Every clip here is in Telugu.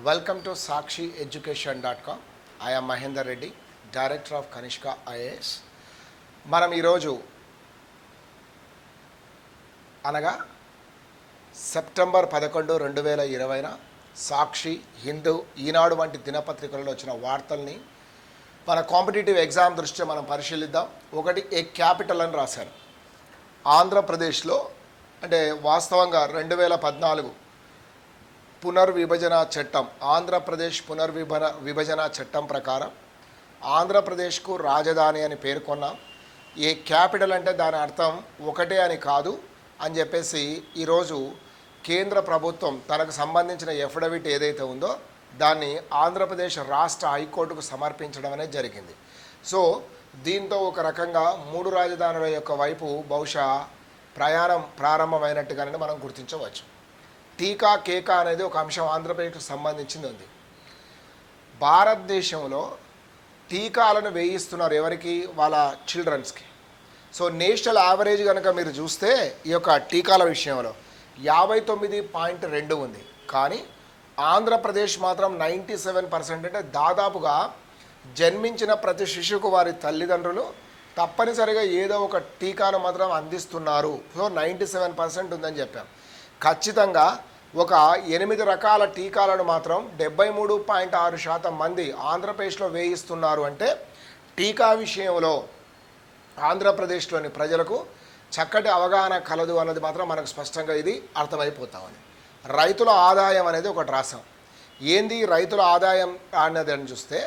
Welcome to SakshiEducation.com. I am Mahendra Reddy, Director of Kanishka IAS. మనం ఈరోజు అనగా సెప్టెంబర్ 11, 2020 సాక్షి, హిందూ, ఈనాడు వంటి దినపత్రికలలో వచ్చిన వార్తల్ని మన కాంపిటేటివ్ ఎగ్జామ్ దృష్ట్యా మనం పరిశీలిద్దాం. ఒకటి ఏ క్యాపిటల్ అని రాశారు. ఆంధ్రప్రదేశ్లో అంటే వాస్తవంగా 2014 పునర్విభజన చట్టం, ఆంధ్రప్రదేశ్ పునర్విభజన చట్టం ప్రకారం ఆంధ్రప్రదేశ్కు రాజధాని అని పేర్కొన్నాం. ఏ క్యాపిటల్ అంటే దాని అర్థం ఒకటే అని కాదు అని చెప్పేసి ఈరోజు కేంద్ర ప్రభుత్వం తనకు సంబంధించిన ఎఫిడవిట్ ఏదైతే ఉందో దాన్ని ఆంధ్రప్రదేశ్ రాష్ట్ర హైకోర్టుకు సమర్పించడం అనేది జరిగింది. సో దీంతో ఒక రకంగా మూడు రాజధానుల యొక్క వైపు బహుశా ప్రయాణం ప్రారంభమైనట్టుగానే మనం గుర్తించవచ్చు. టీకా కేకా అనేది ఒక అంశం ఆంధ్రప్రదేశ్కు సంబంధించింది ఉంది. భారతదేశంలో టీకాలను వేయిస్తున్నారు ఎవరికి? వాళ్ళ చిల్డ్రన్స్కి. సో నేషనల్ యావరేజ్ కనుక మీరు చూస్తే ఈ యొక్క టీకాల విషయంలో 59.2 ఉంది. కానీ ఆంధ్రప్రదేశ్ మాత్రం 97%, అంటే దాదాపుగా జన్మించిన ప్రతి శిశువుకు వారి తల్లిదండ్రులు తప్పనిసరిగా ఏదో ఒక టీకాను మాత్రం అందిస్తున్నారు. సో 97% ఉందని చెప్పాం. ఖచ్చితంగా ఒక 8 రకాల టీకాలను మాత్రం 73.6% మంది ఆంధ్రప్రదేశ్లో వేయిస్తున్నారు. అంటే టీకా విషయంలో ఆంధ్రప్రదేశ్లోని ప్రజలకు చక్కటి అవగాహన కలదు అన్నది మాత్రం మనకు స్పష్టంగా ఇది అర్థమైపోతా ఉంది. రైతుల ఆదాయం అనేది ఒకటి రాసాం. ఏంది రైతుల ఆదాయం అన్నది అని చూస్తే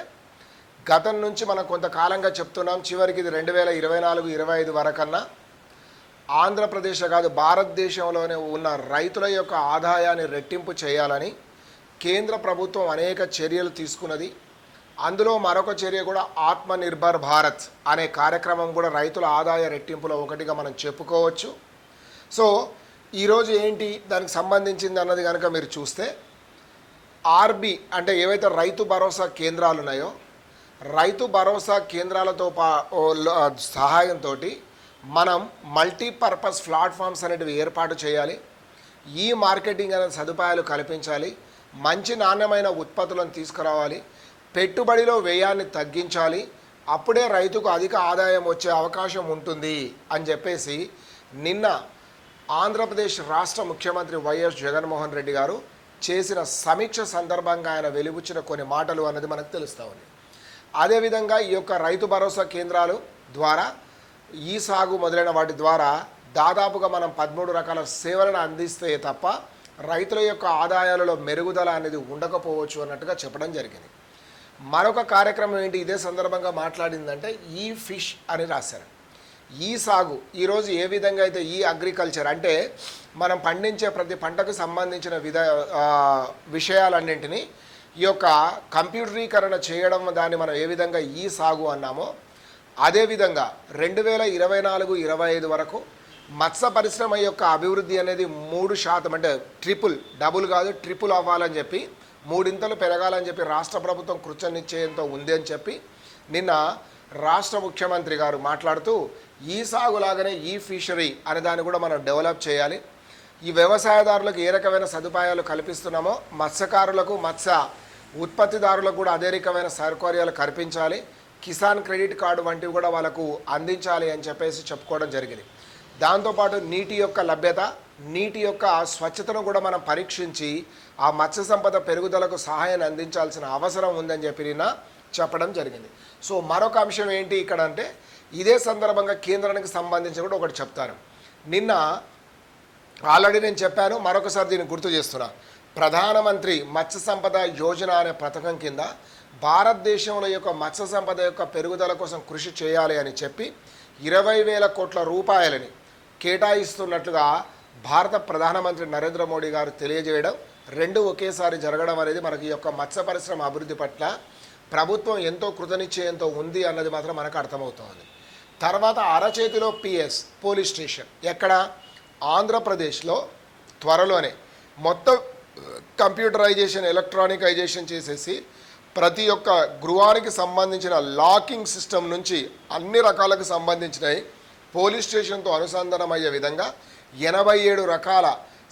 గతం నుంచి మనం కొంతకాలంగా చెప్తున్నాం. చివరికి ఇది 2024-25 వరకన్నా ఆంధ్రప్రదేశ్ కాదు భారతదేశంలోనే ఉన్న రైతుల యొక్క ఆదాయాన్ని రెట్టింపు చేయాలని కేంద్ర ప్రభుత్వం అనేక చర్యలు తీసుకున్నది. అందులో మరొక చర్య కూడా ఆత్మనిర్భర్ భారత్ అనే కార్యక్రమం కూడా రైతుల ఆదాయ రెట్టింపులో ఒకటిగా మనం చెప్పుకోవచ్చు. సో ఈరోజు ఏంటి దానికి సంబంధించింది అన్నది కనుక మీరు చూస్తే ఆర్బీ అంటే ఏవైతే రైతు భరోసా కేంద్రాలు ఉన్నాయో రైతు భరోసా కేంద్రాలతో సహాయంతో మనం మల్టీపర్పస్ ప్లాట్ఫామ్స్ అనేటివి ఏర్పాటు చేయాలి. ఈ మార్కెటింగ్ అనే సదుపాయాలు కల్పించాలి. మంచి నాణ్యమైన ఉత్పత్తులను తీసుకురావాలి. పెట్టుబడిలో వ్యయాన్ని తగ్గించాలి. అప్పుడే రైతుకు అధిక ఆదాయం వచ్చే అవకాశం ఉంటుంది అని చెప్పేసి నిన్న ఆంధ్రప్రదేశ్ రాష్ట్ర ముఖ్యమంత్రి వైఎస్ జగన్మోహన్ రెడ్డి గారు చేసిన సమీక్ష సందర్భంగా ఆయన వెలువచ్చిన కొన్ని మాటలు అన్నది మనకు తెలుస్తూ ఉంది. అదేవిధంగా ఈ యొక్క రైతు భరోసా కేంద్రాలు ద్వారా ఈ సాగు మొదలైన వాటి ద్వారా దాదాపుగా మనం 13 రకాల సేవలను అందిస్తే తప్ప రైతుల యొక్క ఆదాయాలలో మెరుగుదల అనేది ఉండకపోవచ్చు అన్నట్టుగా చెప్పడం జరిగింది. మరొక కార్యక్రమం ఏంటి ఇదే సందర్భంగా మాట్లాడిందంటే ఈ ఫిష్ అని రాశారు. ఈ సాగు ఈరోజు ఏ విధంగా అయితే ఈ అగ్రికల్చర్ అంటే మనం పండించే ప్రతి పంటకు సంబంధించిన విషయాలన్నింటినీ ఈ యొక్క కంప్యూటరీకరణ చేయడం దాన్ని మనం ఏ విధంగా ఈ సాగు అన్నామో అదేవిధంగా 2024-25 వరకు మత్స్య పరిశ్రమ యొక్క అభివృద్ధి అనేది 3% అంటే డబుల్ కాదు ట్రిపుల్ అవ్వాలని చెప్పి 3 పెరగాలని చెప్పి రాష్ట్ర ప్రభుత్వం కృతనిశ్చయంతో ఉంది అని చెప్పి నిన్న రాష్ట్ర ముఖ్యమంత్రి గారు మాట్లాడుతూ ఈ సాగులాగానే ఈ ఫిషరీ అనే దాన్ని కూడా మనం డెవలప్ చేయాలి. ఈ వ్యవసాయదారులకు ఏ రకమైన సదుపాయాలు కల్పిస్తున్నామో మత్స్యకారులకు మత్స్య ఉత్పత్తిదారులకు కూడా అదే రకమైన సౌకర్యాలు కల్పించాలి. కిసాన్ క్రెడిట్ కార్డు వంటివి కూడా వాళ్ళకు అందించాలి అని చెప్పేసి చెప్పుకోవడం జరిగింది. దాంతోపాటు నీటి యొక్క లభ్యత, నీటి యొక్క స్వచ్ఛతను కూడా మనం పరీక్షించి ఆ మత్స్య సంపద పెరుగుదలకు సహాయాన్ని అందించాల్సిన అవసరం ఉందని చెప్పి నిన్న చెప్పడం జరిగింది. సో మరొక అంశం ఏంటి ఇక్కడ అంటే ఇదే సందర్భంగా కేంద్రానికి సంబంధించి కూడా ఒకటి చెప్తాను. నిన్న ఆల్రెడీ నేను చెప్పాను, మరొకసారి దీన్ని గుర్తు చేస్తున్నా. ప్రధానమంత్రి మత్స్య సంపద యోజన అనే పథకం కింద భారతదేశంలో యొక్క మత్స్య సంపద యొక్క పెరుగుదల కోసం కృషి చేయాలి అని చెప్పి 20,000 కోట్ల రూపాయలని కేటాయిస్తున్నట్లుగా భారత ప్రధానమంత్రి నరేంద్ర మోడీ గారు తెలియజేయడం, రెండు ఒకేసారి జరగడం అనేది మనకి ఈ యొక్క మత్స్య పరిశ్రమ అభివృద్ధి పట్ల ప్రభుత్వం ఎంతో కృతనిశ్చయంతో ఉంది అన్నది మాత్రం మనకు అర్థమవుతోంది. తర్వాత అరచేతిలో PS పోలీస్ స్టేషన్ ఎక్కడ? ఆంధ్రప్రదేశ్లో త్వరలోనే మొత్తం కంప్యూటరైజేషన్ ఎలక్ట్రానికైజేషన్ చేసేసి ప్రతి ఒక్క గృహానికి సంబంధించిన లాకింగ్ సిస్టమ్ నుంచి అన్ని రకాలకు సంబంధించినవి పోలీస్ స్టేషన్తో అనుసంధానం అయ్యే విధంగా 87 రకాల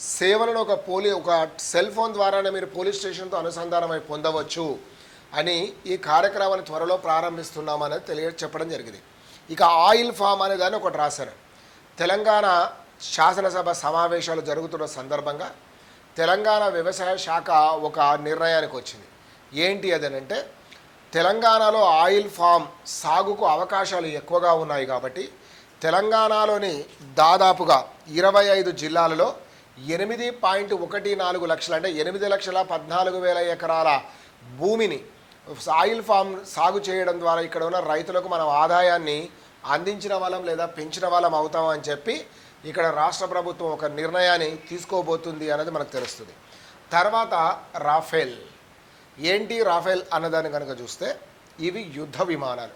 సేవలను ఒక సెల్ ఫోన్ ద్వారానే మీరు పోలీస్ స్టేషన్తో అనుసంధానమై పొందవచ్చు అని ఈ కార్యక్రమాన్ని త్వరలో ప్రారంభిస్తున్నామనేది చెప్పడం జరిగింది. ఇక ఆయిల్ ఫామ్ అనే దాన్ని ఒకటి రాశారు. తెలంగాణ శాసనసభ సమావేశాలు జరుగుతున్న సందర్భంగా తెలంగాణ వ్యవసాయ శాఖ ఒక నిర్ణయానికి వచ్చింది. ఏంటి అదనంటే, తెలంగాణలో ఆయిల్ ఫామ్ సాగుకు అవకాశాలు ఎక్కువగా ఉన్నాయి కాబట్టి తెలంగాణలోని దాదాపుగా 25 జిల్లాలలో 8.14 లక్షలు అంటే 8,14,000 ఎకరాల భూమిని ఆయిల్ ఫామ్ సాగు చేయడం ద్వారా ఇక్కడ ఉన్న రైతులకు మనం ఆదాయాన్ని అందించిన వాళ్ళం లేదా పెంచిన వాళ్ళం అవుతామని చెప్పి ఇక్కడ రాష్ట్ర ప్రభుత్వం ఒక నిర్ణయాన్ని తీసుకోబోతుంది అనేది మనకు తెలుస్తుంది. తర్వాత రాఫెల్. ఏంటి రాఫెల్ అన్నదాన్ని కనుక చూస్తే ఇవి యుద్ధ విమానాలు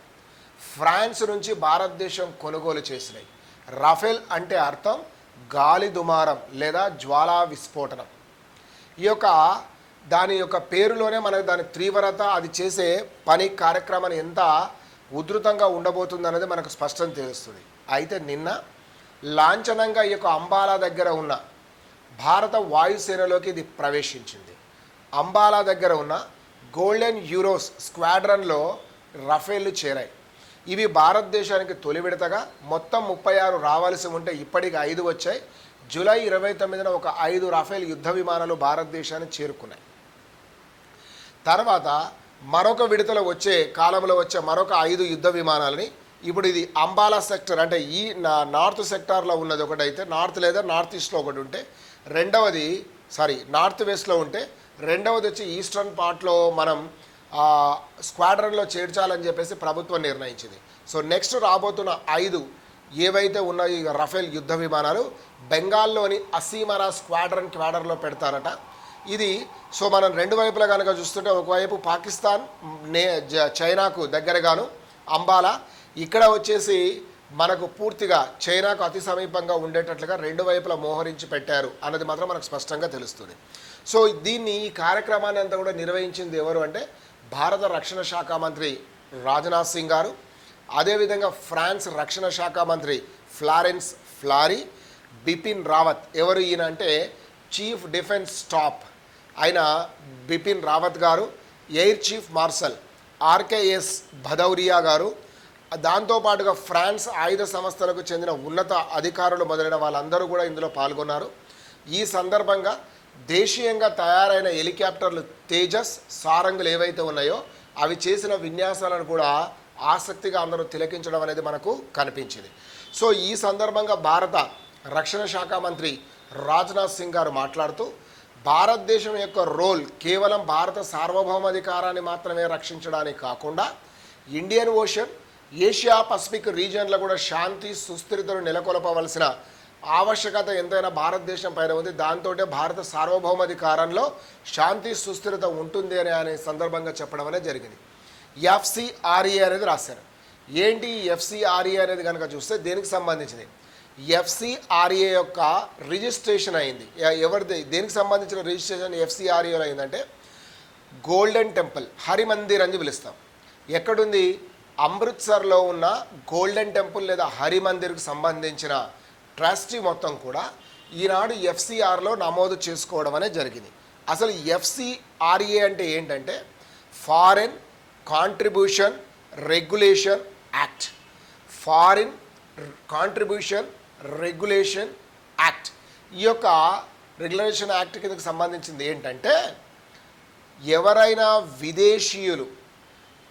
ఫ్రాన్స్ నుంచి భారతదేశం కొనుగోలు చేసినాయి. రాఫెల్ అంటే అర్థం గాలి దుమారం లేదా జ్వాలా విస్ఫోటనం. ఈ యొక్క దాని యొక్క పేరులోనే మనకు దాని తీవ్రత, అది చేసే పని కార్యక్రమాన్ని ఎంత ఉధృతంగా ఉండబోతుంది అనేది మనకు స్పష్టం తెలుస్తుంది. అయితే నిన్న లాంఛనంగా ఈ యొక్క అంబాలా దగ్గర ఉన్న భారత వాయుసేనలోకి ఇది ప్రవేశించింది. అంబాలా దగ్గర ఉన్న గోల్డెన్ యూరోస్ స్క్వాడ్రన్లో రఫేళ్లు చేరాయి. ఇవి భారతదేశానికి తొలి విడతగా మొత్తం 36 రావాల్సి ఉంటే ఇప్పటికి 5 వచ్చాయి. జూలై 29న ఒక 5 రాఫేల్ యుద్ధ విమానాలు భారతదేశానికి చేరుకున్నాయి. తర్వాత మరొక విడతలో వచ్చే కాలంలో వచ్చే మరొక 5 యుద్ధ విమానాలని ఇప్పుడు ఇది అంబాలా సెక్టర్ అంటే ఈ నార్త్ సెక్టార్లో ఉన్నది ఒకటైతే, నార్త్ లేదా నార్త్ ఈస్ట్లో ఒకటి ఉంటే, నార్త్ వెస్ట్లో ఉంటే రెండవది వచ్చి ఈస్టర్న్ పార్ట్లో మనం స్క్వాడ్రన్లో చేర్చాలని చెప్పేసి ప్రభుత్వం నిర్ణయించింది. సో నెక్స్ట్ రాబోతున్న 5 ఏవైతే ఉన్నాయో ఈ రఫేల్ యుద్ధ విమానాలు బెంగాల్లోని అసీమరా క్వాడర్లో పెడతారట. ఇది సో మనం రెండు వైపులా కనుక చూస్తుంటే ఒకవైపు పాకిస్తాన్ చైనాకు దగ్గరగాను అంబాలా, ఇక్కడ వచ్చేసి మనకు పూర్తిగా చైనాకు అతి సమీపంగా ఉండేటట్లుగా రెండు వైపులా మోహరించి పెట్టారు అన్నది మాత్రం మనకు స్పష్టంగా తెలుస్తుంది. సో దీన్ని ఈ కార్యక్రమాన్ని అంతా కూడా నిర్వహించింది ఎవరు అంటే భారత రక్షణ శాఖ మంత్రి రాజ్నాథ్ సింగ్ గారు, అదేవిధంగా ఫ్రాన్స్ రక్షణ శాఖ మంత్రి ఫ్లారెన్స్ ఫ్లారీ, బిపిన్ రావత్. ఎవరు ఈయన అంటే చీఫ్ డిఫెన్స్ స్టాఫ్ ఆయన బిపిన్ రావత్ గారు, air chief marshal RKS Bhadauria గారు, దాంతోపాటుగా ఫ్రాన్స్ ఆయుధ సంస్థలకు చెందిన ఉన్నత అధికారులు మొదలైన వాళ్ళందరూ కూడా ఇందులో పాల్గొన్నారు. ఈ సందర్భంగా దేశీయంగా తయారైన హెలికాప్టర్లు తేజస్, సారంగులు ఏవైతే ఉన్నాయో అవి చేసిన విన్యాసాలను కూడా ఆసక్తిగా అందరూ తిలకించడం అనేది మనకు కనిపించింది. సో ఈ సందర్భంగా భారత రక్షణ శాఖ మంత్రి రాజ్నాథ్ సింగ్ గారు మాట్లాడుతూ భారతదేశం యొక్క రోల్ కేవలం భారత సార్వభౌమాధికారాన్ని మాత్రమే రక్షించడానికి కాకుండా ఇండియన్ ఓషన్, ఏషియా పసిఫిక్ రీజియన్లో కూడా శాంతి సుస్థిరతను నెలకొల్పవలసిన ఆవశ్యకత ఎంతైనా భారతదేశం పైన ఉంది. దాంతో భారత సార్వభౌమాధికారంలో శాంతి సుస్థిరత ఉంటుంది అనే సందర్భంగా చెప్పడం అనేది జరిగింది. ఎఫ్సిఆర్ఏ అనేది రాశారు. ఏంటి ఎఫ్సిఆర్ఏ అనేది కనుక చూస్తే దేనికి సంబంధించింది? ఎఫ్సిఆర్ఏ యొక్క రిజిస్ట్రేషన్ అయింది. దేనికి సంబంధించిన రిజిస్ట్రేషన్ ఎఫ్సిఆర్ఏలో అయిందంటే గోల్డెన్ టెంపుల్, హరిమందిర్ అని పిలుస్తాం. ఎక్కడుంది? అమృత్సర్లో ఉన్న గోల్డెన్ టెంపుల్ లేదా హరిమందిర్కి సంబంధించిన ట్రస్టీ మొత్తం కూడా ఈనాడు ఎఫ్సిఆర్లో నమోదు చేసుకోవడం అనేది జరిగింది. అసలు ఎఫ్సిఆర్ఏ అంటే ఏంటంటే foreign contribution regulation act. Foreign contribution regulation act. ఈ యొక్క రెగ్యులేషన్ యాక్ట్ కిందకి సంబంధించింది ఏంటంటే ఎవరైనా విదేశీయులు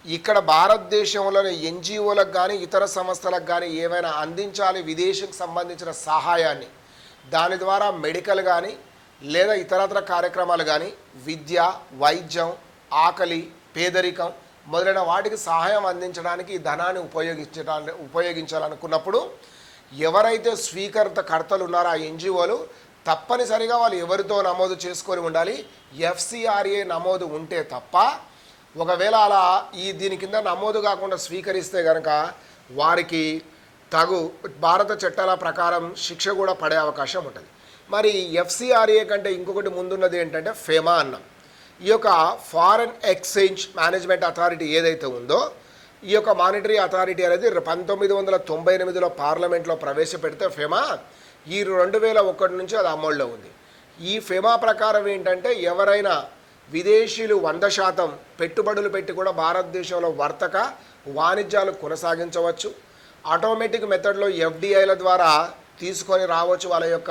ఇక్కడ భారతదేశంలోని ఎన్జిఓలకు కానీ ఇతర సంస్థలకు కానీ ఏమైనా అందించాలి విదేశీకి సంబంధించిన సహాయాన్ని, దాని ద్వారా మెడికల్ కానీ లేదా ఇతరత్ర కార్యక్రమాలు కానీ విద్య, వైద్యం, ఆకలి, పేదరికం మొదలైన వాటికి సహాయం అందించడానికి ఈ ధనాన్ని ఉపయోగించాలనుకున్నప్పుడు ఎవరైతే కర్తలు ఉన్నారో ఆ ఎన్జిఓలు తప్పనిసరిగా వాళ్ళు ఎవరితో నమోదు చేసుకొని ఉండాలి. ఎఫ్సిఆర్ఏ నమోదు ఉంటే తప్ప ఒకవేళ అలా దీని కింద నమోదు కాకుండా స్వీకరిస్తే కనుక వారికి తగు భారత చట్టాల ప్రకారం శిక్ష కూడా పడే అవకాశం ఉంటుంది. మరి ఎఫ్సిఆర్ఏ కంటే ఇంకొకటి ముందున్నది ఏంటంటే ఫెమా అన్నాం. ఈ యొక్క ఫారెన్ ఎక్స్చేంజ్ మేనేజ్మెంట్ అథారిటీ ఏదైతే ఉందో ఈ యొక్క మానిటరీ అథారిటీ అనేది 1998లో పార్లమెంట్లో ప్రవేశపెడితే ఫెమా ఈ 2001 నుంచి అది అమల్లో ఉంది. ఈ ఫెమా ప్రకారం ఏంటంటే ఎవరైనా విదేశీయులు 100% పెట్టుబడులు పెట్టి కూడా భారతదేశంలో వర్తక వాణిజ్యాలు కొనసాగించవచ్చు. ఆటోమేటిక్ మెథడ్లో ఎఫ్డిఐల ద్వారా తీసుకొని రావచ్చు వాళ్ళ యొక్క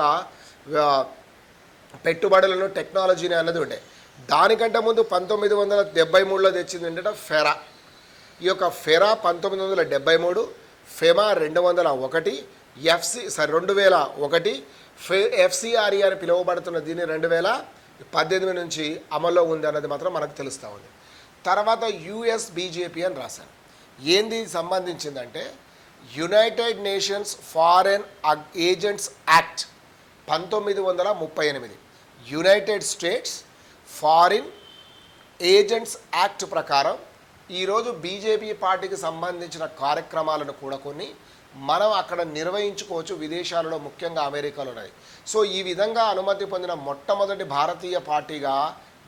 పెట్టుబడులను, టెక్నాలజీని అన్నది ఉండే. దానికంటే ముందు 1973లో తెచ్చింది ఏంటంటే ఫెరా. ఈ యొక్క ఫెరా 1973, ఫెమా 201, 2001, ఎఫ్సిఆర్ఈ అని పిలువబడుతున్న దీన్ని 2018 నుంచి అమల్లో ఉంది అన్నది మాత్రం మనకు తెలుస్తూ ఉంది. తర్వాత యుఎస్ బీజేపీ అని రాశాను. ఏంది సంబంధించిందంటే United Nations Foreign Agents Act 1938, United States Foreign Agents Act ప్రకారం ఈరోజు బీజేపీ పార్టీకి సంబంధించిన కార్యక్రమాలను కూడా కొన్ని మనం అక్కడ నిర్వహించుకోవచ్చు, విదేశాలలో ముఖ్యంగా అమెరికాలో ఉన్నాయి. సో ఈ విధంగా అనుమతి పొందిన మొట్టమొదటి భారతీయ పార్టీగా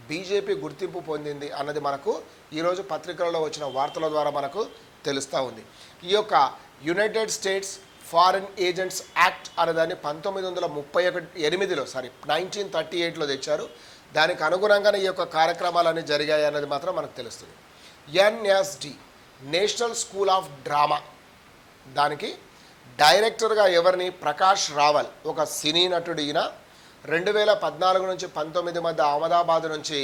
బీజేపీ గుర్తింపు పొందింది అన్నది మనకు ఈరోజు పత్రికలలో వచ్చిన వార్తల ద్వారా మనకు తెలుస్తూ ఉంది. ఈ యొక్క United States Foreign Agents act అనేదాన్ని 1938లో తెచ్చారు. దానికి అనుగుణంగానే ఈ యొక్క కార్యక్రమాలన్నీ జరిగాయి అన్నది మాత్రం మనకు తెలుస్తుంది. NSD national school of drama, దానికి డైరెక్టర్గా ఎవరిని, ప్రకాష్ రావల్, ఒక సినీ నటుడు. ఈయన 2014 నుంచి 19 మధ్య అహ్మదాబాద్ నుంచి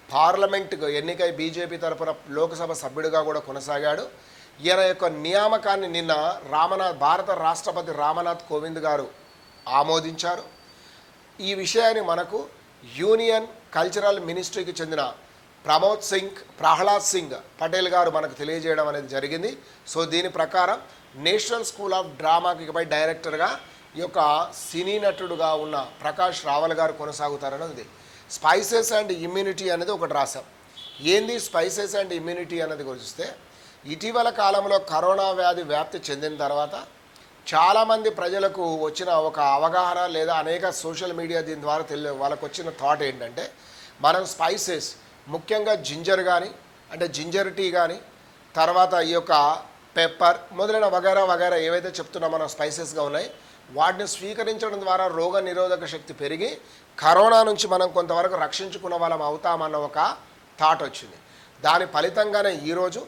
పార్లమెంటుకు ఎన్నికై బీజేపీ తరఫున లోక్సభ సభ్యుడిగా కూడా కొనసాగాడు. ఈయన యొక్క నియామకాన్ని నిన్న భారత రాష్ట్రపతి రామ్నాథ్ కోవింద్ గారు ఆమోదించారు. ఈ విషయాన్ని మనకు యూనియన్ కల్చరల్ మినిస్ట్రీకి చెందిన ప్రహ్లాద్ సింగ్ పటేల్ గారు మనకు తెలియజేయడం అనేది జరిగింది. సో దీని ప్రకారం నేషనల్ స్కూల్ ఆఫ్ డ్రామాకి పై డైరెక్టర్గా ఈ యొక్క సినీ నటుడుగా ఉన్న ప్రకాష్ రావల్ గారు కొనసాగుతారని ఉంది. స్పైసెస్ అండ్ ఇమ్యూనిటీ అనేది ఒకటి రాశాం. ఏంది స్పైసెస్ అండ్ ఇమ్యూనిటీ అనేది గురిస్తే, ఇటీవల కాలంలో కరోనా వ్యాధి వ్యాప్తి చెందిన తర్వాత చాలామంది ప్రజలకు వచ్చిన ఒక అవగాహన లేదా అనేక సోషల్ మీడియా దీని ద్వారా వాళ్ళకు వచ్చిన థాట్ ఏంటంటే, మనం స్పైసెస్ ముఖ్యంగా జింజర్ కానీ, అంటే జింజర్ టీ కానీ, తర్వాత ఈ యొక్క పెప్పర్ మొదలైన వగైరా ఏవైతే చెప్తున్నా మనం స్పైసెస్గా ఉన్నాయి, వాటిని స్వీకరించడం ద్వారా రోగ నిరోధక శక్తి పెరిగి కరోనా నుంచి మనం కొంతవరకు రక్షించుకున్న వాళ్ళం అవుతామన్న ఒక థాట్ వచ్చింది. దాని ఫలితంగానే ఈరోజు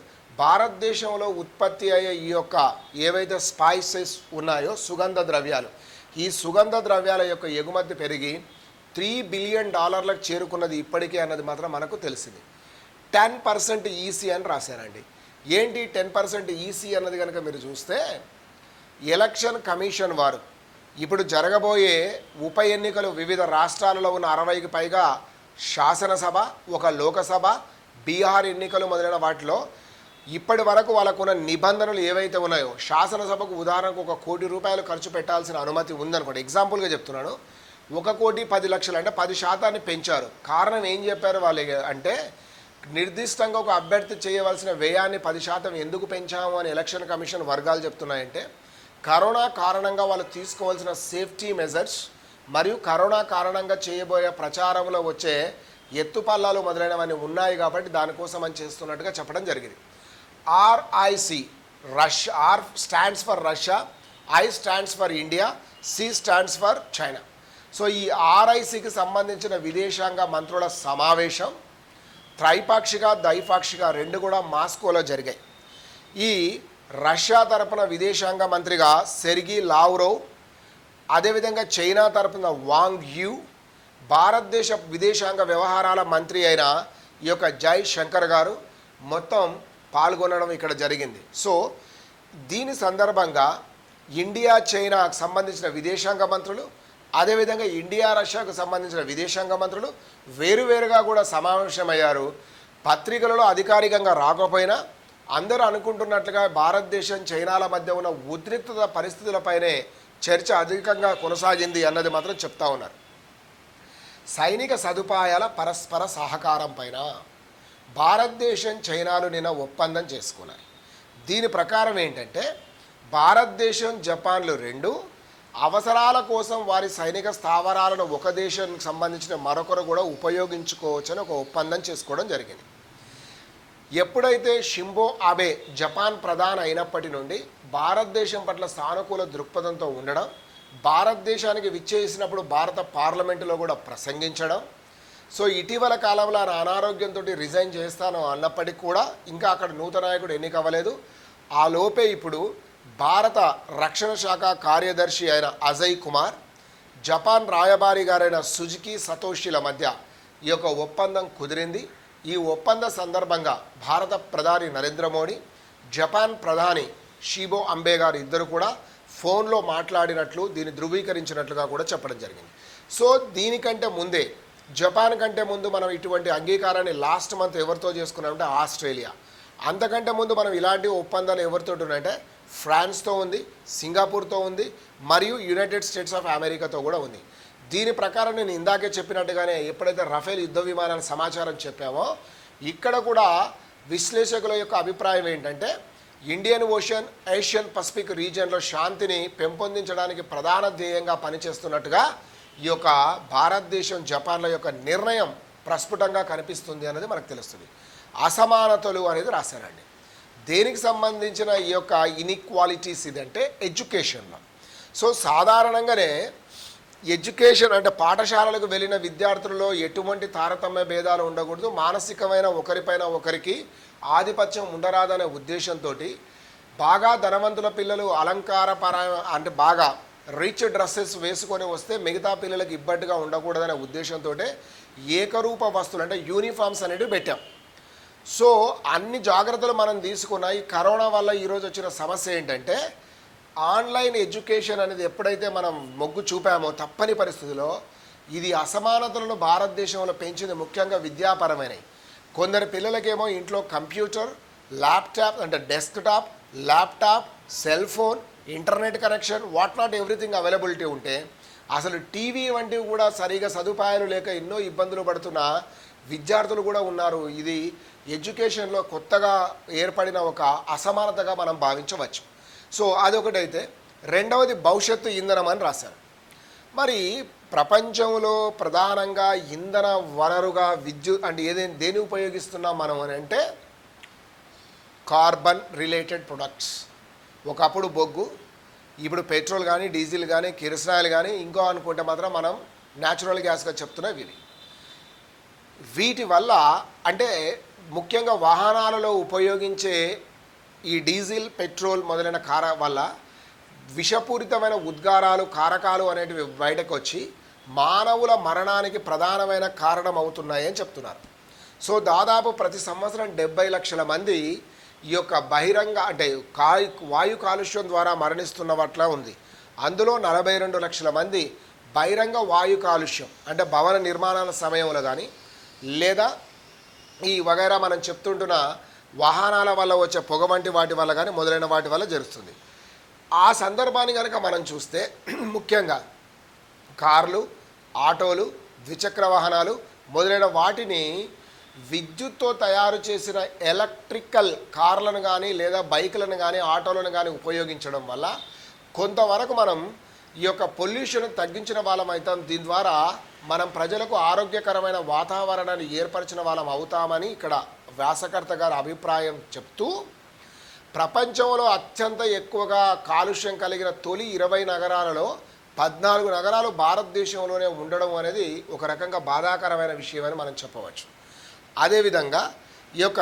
భారతదేశంలో ఉత్పత్తి అయ్యే ఈ యొక్క ఏవైతే స్పైసెస్ ఉన్నాయో సుగంధ ద్రవ్యాలు, ఈ సుగంధ ద్రవ్యాల యొక్క ఎగుమతి పెరిగి $3 బిలియన్ చేరుకున్నది ఇప్పటికే అన్నది మాత్రం మనకు తెలిసింది. 10% ఈసీ అని రాశారండి. ఏంటి 10% ఈసీ అన్నది కనుక మీరు చూస్తే, ఎలక్షన్ కమిషన్ వారు ఇప్పుడు జరగబోయే ఉప ఎన్నికలు వివిధ రాష్ట్రాలలో ఉన్న 60కి పైగా శాసనసభ, ఒక లోకసభ, బీహార్ ఎన్నికలు మొదలైన వాటిలో ఇప్పటి వరకు వాళ్ళకున్న నిబంధనలు ఏవైతే ఉన్నాయో, శాసనసభకు ఉదాహరణకు ₹1 కోటి ఖర్చు పెట్టాల్సిన అనుమతి ఉందనుకోండి, ఎగ్జాంపుల్గా చెప్తున్నాను. 1,10,00,000 అంటే 10% పెంచారు. కారణం ఏం చెప్పారు వాళ్ళు అంటే, నిర్దిష్టంగా ఒక అభ్యర్థి చేయవలసిన వ్యయాన్ని 10% ఎందుకు పెంచాము అని ఎలక్షన్ కమిషన్ వర్గాలు చెప్తున్నాయంటే, కరోనా కారణంగా వాళ్ళు తీసుకోవాల్సిన సేఫ్టీ మెజర్స్ మరియు కరోనా కారణంగా చేయబోయే ప్రచారంలో వచ్చే ఎత్తుపల్లాలు మొదలైనవన్నీ ఉన్నాయి కాబట్టి దానికోసం అని చేస్తున్నట్టుగా చెప్పడం జరిగింది. RIC, R stands for Russia, I stands for India, C stands for China. So ఈ ఆర్ఐసికి సంబంధించిన విదేశాంగ మంత్రుల సమావేశం త్రైపాక్షిక, ద్వైపాక్షిక రెండు కూడా మాస్కోలో జరిగాయి. ఈ రష్యా తరపున విదేశాంగ మంత్రిగా సెర్గీ లావ్రోవ్, అదేవిధంగా చైనా తరపున వాంగ్ యూ, భారతదేశ విదేశాంగ వ్యవహారాల మంత్రి అయిన ఈ యొక్క జై శంకర్ గారు మొత్తం పాల్గొనడం ఇక్కడ జరిగింది. సో దీని సందర్భంగా ఇండియా చైనాకు సంబంధించిన విదేశాంగ మంత్రులు, అదేవిధంగా ఇండియా రష్యాకు సంబంధించిన విదేశాంగ మంత్రులు వేరువేరుగా కూడా సమావేశమయ్యారు. పత్రికలలో అధికారికంగా రాకపోయినా అందరూ అనుకుంటున్నట్లుగా భారతదేశం చైనాల మధ్య ఉన్న ఉద్రిక్తత పరిస్థితులపైనే చర్చ అధికంగా కొనసాగింది అన్నది మాత్రం చెప్తా ఉన్నారు. సైనిక సదుపాయాల పరస్పర సహకారం పైన భారతదేశం చైనాలు నిన్న ఒప్పందం చేసుకున్నాయి. దీని ప్రకారం ఏంటంటే, భారతదేశం జపాన్లు రెండు అవసరాల కోసం వారి సైనిక స్థావరాలను ఒక దేశానికి సంబంధించిన మరొకరు కూడా ఉపయోగించుకోవచ్చని ఒక ఒప్పందం చేసుకోవడం జరిగింది. ఎప్పుడైతే షింజో అబే జపాన్ ప్రధాని అయినప్పటి నుండి భారతదేశం పట్ల సానుకూల దృక్పథంతో ఉండడం, భారతదేశానికి విచ్చేసినప్పుడు భారత పార్లమెంటులో కూడా ప్రసంగించడం. సో ఇటీవల కాలంలో ఆయన అనారోగ్యంతో రిజైన్ చేస్తాను అన్నప్పటికీ కూడా ఇంకా అక్కడ నూతన నాయకుడు ఎన్నిక అవ్వలేదు. ఆ లోపే ఇప్పుడు భారత రక్షణ శాఖ కార్యదర్శి అయిన అజయ్ కుమార్, జపాన్ రాయబారి గారైన సుజుకి సతోషిల మధ్య ఈ యొక్క ఒప్పందం కుదిరింది. ఈ ఒప్పంద సందర్భంగా భారత ప్రధాని నరేంద్ర మోడీ, జపాన్ ప్రధాని షింజో అబే గారు ఇద్దరు కూడా ఫోన్లో మాట్లాడినట్లు దీన్ని ధృవీకరించినట్లుగా కూడా చెప్పడం జరిగింది. సో దీనికంటే ముందే, జపాన్ కంటే ముందు మనం ఇటువంటి అంగీకారాన్ని లాస్ట్ మంత్ ఎవరితో చేసుకున్నామంటే ఆస్ట్రేలియా. అంతకంటే ముందు మనం ఇలాంటి ఒప్పందాలు ఎవరితో ఉన్నాయంటే ఫ్రాన్స్తో ఉంది, సింగపూర్తో ఉంది, మరియు యునైటెడ్ స్టేట్స్ ఆఫ్ అమెరికాతో కూడా ఉంది. దీని ప్రకారం నేను ఇందాకే చెప్పినట్టుగానే ఎప్పుడైతే రఫేల్ యుద్ధ విమానాల సమాచారం చెప్పామో ఇక్కడ కూడా విశ్లేషకుల యొక్క అభిప్రాయం ఏంటంటే ఇండియన్ ఓషన్, ఏషియన్ పసిఫిక్ రీజియన్లో శాంతిని పెంపొందించడానికి ప్రధాన ధ్యేయంగా పనిచేస్తున్నట్టుగా ఈ యొక్క భారతదేశం, జపాన్ల యొక్క నిర్ణయం ప్రస్ఫుటంగా కనిపిస్తుంది అనేది మనకు తెలుస్తుంది. అసమానతలు అనేది రాశారండి. దేనికి సంబంధించిన ఈ యొక్క ఇన్ఈక్వాలిటీస్ ఇదంటే ఎడ్యుకేషన్లో. సో సాధారణంగానే ఎడ్యుకేషన్ అంటే పాఠశాలలకు వెళ్ళిన విద్యార్థులలో ఎటువంటి తారతమ్య భేదాలు ఉండకూడదు, మానసికమైన ఒకరిపైన ఒకరికి ఆధిపత్యం ఉండరాదనే ఉద్దేశంతో బాగా ధనవంతుల పిల్లలు అలంకారపర అంటే బాగా రిచ్ డ్రెస్సెస్ వేసుకొని వస్తే మిగతా పిల్లలకు ఇబ్బందిగా ఉండకూడదనే ఉద్దేశంతో ఏకరూప వస్తువులు అంటే యూనిఫామ్స్ అనేవి పెట్టాం. సో అన్ని జాగ్రత్తలు మనం తీసుకున్న ఈ కరోనా వల్ల ఈరోజు వచ్చిన సమస్య ఏంటంటే ఆన్లైన్ ఎడ్యుకేషన్ అనేది ఎప్పుడైతే మనం మొగ్గు చూపామో తప్పని పరిస్థితిలో ఇది అసమానతలను భారతదేశంలో పెంచింది. ముఖ్యంగా విద్యాపరమైనవి. కొందరు పిల్లలకేమో ఇంట్లో కంప్యూటర్, ల్యాప్టాప్ అంటే desktop, laptop, cell phone, internet connection, what not everything availability ఉంటే అసలు టీవీ వంటివి కూడా సరిగా సదుపాయాలు లేక ఎన్నో ఇబ్బందులు పడుతున్న విద్యార్థులు కూడా ఉన్నారు. ఇది ఎడ్యుకేషన్లో కొత్తగా ఏర్పడిన ఒక అసమానతగా మనం భావించవచ్చు. సో అదొకటైతే, రెండవది భవిష్యత్తు ఇంధనం అని రాశారు. మరి ప్రపంచంలో ప్రధానంగా ఇంధన వనరుగా విద్యుత్ అంటే దేని ఉపయోగిస్తున్నాం మనం అని అంటే కార్బన్ రిలేటెడ్ ప్రొడక్ట్స్. ఒకప్పుడు బొగ్గు, ఇప్పుడు పెట్రోల్ కానీ, డీజిల్ కానీ, కిరసనాయిల్ కానీ, ఇంకో అనుకుంటే మాత్రం మనం న్యాచురల్ గ్యాస్గా చెప్తున్నవి ఇవి. వీటి వల్ల అంటే ముఖ్యంగా వాహనాలలో ఉపయోగించే ఈ డీజిల్, పెట్రోల్ మొదలైన వల్ల విషపూరితమైన ఉద్గారాలు, కారకాలు అనేటివి బయటకు వచ్చి మానవుల మరణానికి ప్రధానమైన కారణం అవుతున్నాయని చెప్తున్నారు. సో దాదాపు ప్రతి సంవత్సరం 70 లక్షల మంది ఈ యొక్క బహిరంగ అంటే వాయు కాలుష్యం ద్వారా మరణిస్తున్న పట్ల ఉంది. అందులో 42 లక్షల మంది బహిరంగ వాయు కాలుష్యం అంటే భవన నిర్మాణాల సమయంలో కానీ లేదా ఈ వగైరా మనం చెప్తుంటున్న వాహనాల వల్ల వచ్చే పొగ వంటి వాటి వల్ల కానీ మొదలైన వాటి వల్ల జరుగుతుంది. ఆ సందర్భాన్ని కనుక మనం చూస్తే ముఖ్యంగా కార్లు, ఆటోలు, ద్విచక్ర వాహనాలు మొదలైన వాటిని విద్యుత్తో తయారు చేసిన ఎలక్ట్రికల్ కార్లను కానీ లేదా బైకులను కానీ ఆటోలను కానీ ఉపయోగించడం వల్ల కొంతవరకు మనం ఈ యొక్క పొల్యూషన్ తగ్గించిన వాళ్ళం అవుతాం. దీని ద్వారా మనం ప్రజలకు ఆరోగ్యకరమైన వాతావరణాన్ని ఏర్పరిచిన వాళ్ళం అవుతామని ఇక్కడ వ్యాసకర్త గారి అభిప్రాయం చెప్తూ, ప్రపంచంలో అత్యంత ఎక్కువగా కాలుష్యం కలిగిన తొలి 20 నగరాలలో 14 నగరాలు భారతదేశంలోనే ఉండడం అనేది ఒక రకంగా బాధాకరమైన విషయం అని మనం చెప్పవచ్చు. అదేవిధంగా ఈ యొక్క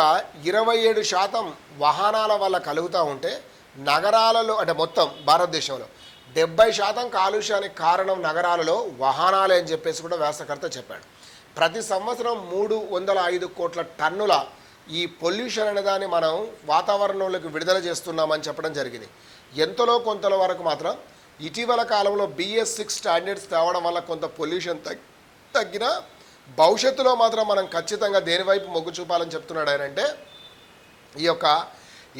27% వాహనాల వల్ల కలుగుతూ ఉంటే నగరాలలో అంటే మొత్తం భారతదేశంలో 70% కాలుష్యానికి కారణం నగరాలలో వాహనాలే అని చెప్పేసి కూడా వ్యాసకర్త చెప్పాడు. ప్రతి సంవత్సరం 305 కోట్ల టన్నుల ఈ పొల్యూషన్ అనే దాన్ని మనం వాతావరణంలోకి విడుదల చేస్తున్నామని చెప్పడం జరిగింది. ఎంతలో కొంతల వరకు మాత్రం ఇటీవల కాలంలో BS6 స్టాండర్డ్స్ తేవడం వల్ల కొంత పొల్యూషన్ తగ్గిన భవిష్యత్తులో మాత్రం మనం ఖచ్చితంగా దేనివైపు మొగ్గు చూపాలని చెప్తున్నాడు ఆయన అంటే ఈ యొక్క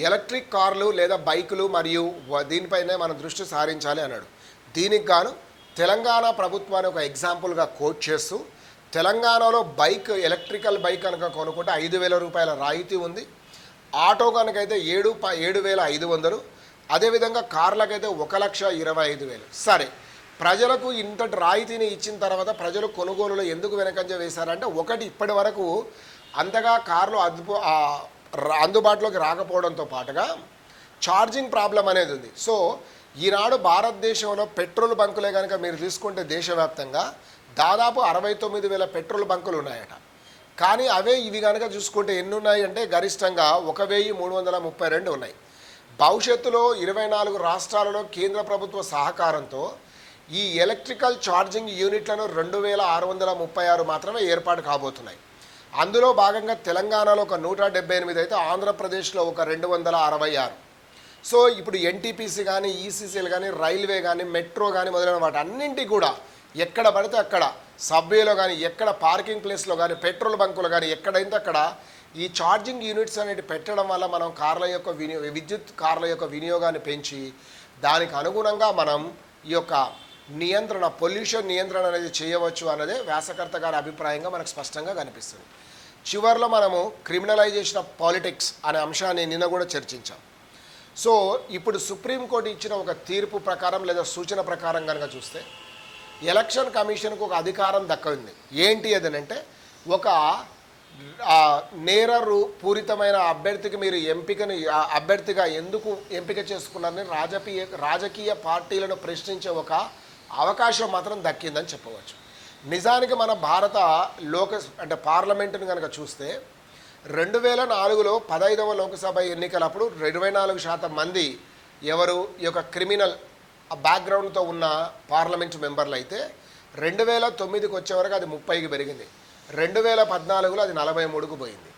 ఎలక్ట్రిక్ కార్లు లేదా బైకులు మరియు దీనిపైనే మనం దృష్టి సారించాలి అన్నాడు. దీనికి గాను తెలంగాణ ప్రభుత్వాన్ని ఒక ఎగ్జాంపుల్గా కోట్ చేస్తూ తెలంగాణలో ఎలక్ట్రికల్ బైక్ కనుక కొనుక్కుంటే 5,000 రూపాయల రాయితీ ఉంది. ఆటో కనుకైతే 7,500, అదేవిధంగా కార్లకైతే 1,25,000. సరే, ప్రజలకు ఇంతటి రాయితీని ఇచ్చిన తర్వాత ప్రజలు కొనుగోలులో ఎందుకు వెనకంజ వేశారంటే ఒకటి, ఇప్పటి వరకు అంతగా కార్లు అందుబాటులోకి రాకపోవడంతో పాటుగా ఛార్జింగ్ ప్రాబ్లం అనేది ఉంది. సో ఈనాడు భారతదేశంలో పెట్రోల్ బంకులే కనుక మీరు తీసుకుంటే దేశవ్యాప్తంగా దాదాపు 69,000 పెట్రోల్ బంకులు ఉన్నాయట. కానీ అవే ఇవి కనుక చూసుకుంటే ఎన్ని ఉన్నాయి అంటే గరిష్టంగా 1,332 ఉన్నాయి. భవిష్యత్తులో 24 రాష్ట్రాలలో కేంద్ర ప్రభుత్వ సహకారంతో ఈ ఎలక్ట్రికల్ ఛార్జింగ్ యూనిట్లను 2,636 మాత్రమే ఏర్పాటు కాబోతున్నాయి. అందులో భాగంగా తెలంగాణలో ఒక 178 అయితే ఆంధ్రప్రదేశ్లో ఒక 266. సో ఇప్పుడు ఎన్టీపీసీ కానీ, ఈసీసీలు కానీ, రైల్వే కానీ, మెట్రో కానీ మొదలైన వాటి అన్నింటికి కూడా ఎక్కడ పడితే అక్కడ సబ్వేలో కానీ, ఎక్కడ పార్కింగ్ ప్లేస్లో కానీ, పెట్రోల్ బంకులు కానీ ఎక్కడైతే అక్కడ ఈ ఛార్జింగ్ యూనిట్స్ అనేవి పెట్టడం వల్ల మనం విద్యుత్ కార్ల యొక్క వినియోగాన్ని పెంచి దానికి అనుగుణంగా మనం ఈ యొక్క నియంత్రణ, పొల్యూషన్ నియంత్రణ అనేది చేయవచ్చు అన్నదే వ్యాసకర్త గారి అభిప్రాయంగా మనకు స్పష్టంగా కనిపిస్తుంది. చివరిలో మనము క్రిమినలైజేషన్ ఆఫ్ పాలిటిక్స్ అనే అంశాన్ని నిన్న కూడా చర్చించాం. సో ఇప్పుడు సుప్రీంకోర్టు ఇచ్చిన ఒక తీర్పు ప్రకారం లేదా సూచన ప్రకారం కనుక చూస్తే ఎలక్షన్ కమిషన్కు ఒక అధికారం దక్కింది. ఏంటి అదనంటే ఒక పూరితమైన అభ్యర్థికి మీరు అభ్యర్థిగా ఎందుకు ఎంపిక చేసుకున్నారని రాజకీయ పార్టీలను ప్రశ్నించే ఒక అవకాశం మాత్రం దక్కిందని చెప్పవచ్చు. నిజానికి మన భారత పార్లమెంటును కనుక చూస్తే 2004లో 15వ లోక్సభ ఎన్నికలప్పుడు 24% మంది ఎవరు ఈ యొక్క క్రిమినల్ బ్యాక్గ్రౌండ్తో ఉన్న పార్లమెంట్ మెంబర్లు అయితే 2009కి వచ్చే వరకు అది 30కి పెరిగింది. 2014లో అది 43కు పోయింది.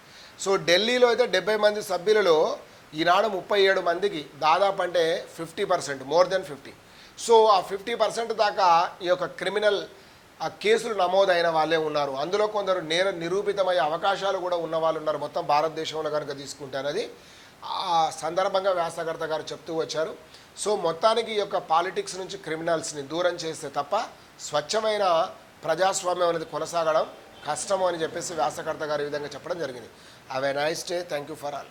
సో ఢిల్లీలో అయితే 70 మంది సభ్యులలో ఈనాడు 37 మందికి దాదాపు అంటే 50%, మోర్ దెన్ 50. సో ఆ 50% దాకా ఈ యొక్క క్రిమినల్ కేసులు నమోదైన వాళ్ళే ఉన్నారు. అందులో కొందరు నిరూపితమయ్యే అవకాశాలు కూడా ఉన్న వాళ్ళు ఉన్నారు. మొత్తం భారతదేశంలో కనుక తీసుకుంటే అనేది ఆ సందర్భంగా వ్యాసకర్త గారు చెప్తూ వచ్చారు. సో మొత్తానికి ఈ యొక్క పాలిటిక్స్ నుంచి క్రిమినల్స్ని దూరం చేస్తే తప్ప స్వచ్ఛమైన ప్రజాస్వామ్యం అనేది కొనసాగడం కష్టము అని చెప్పేసి వ్యాసకర్త గారు ఈ విధంగా చెప్పడం జరిగింది. Have a nice day. Thank you for all.